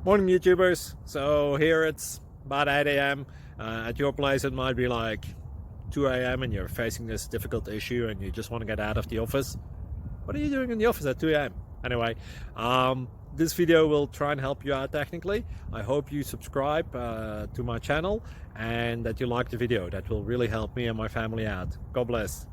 Morning YouTubers. So here it's about 8 a.m. At your place it might be like 2 a.m. and you're facing this difficult issue and you just want to get out of the office. What are you doing in the office at 2 a.m.? Anyway, this video will try and help you out technically. I hope you subscribe to my channel and that you like the video. That will really help me and my family out. God bless.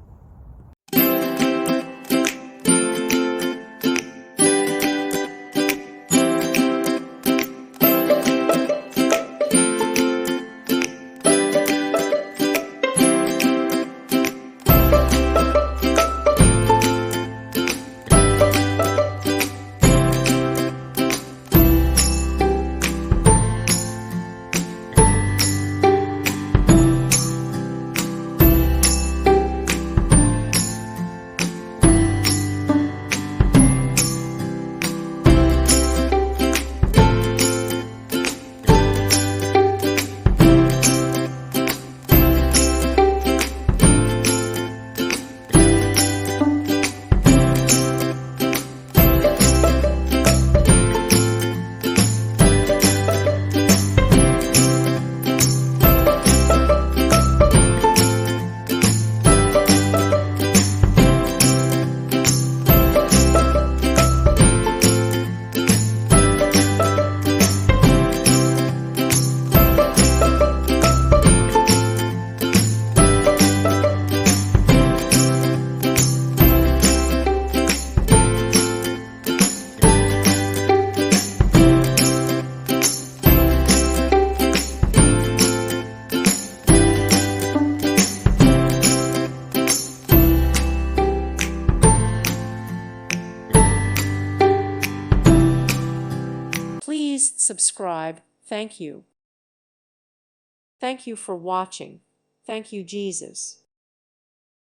Please subscribe. Thank you. Thank you for watching. Thank you, Jesus.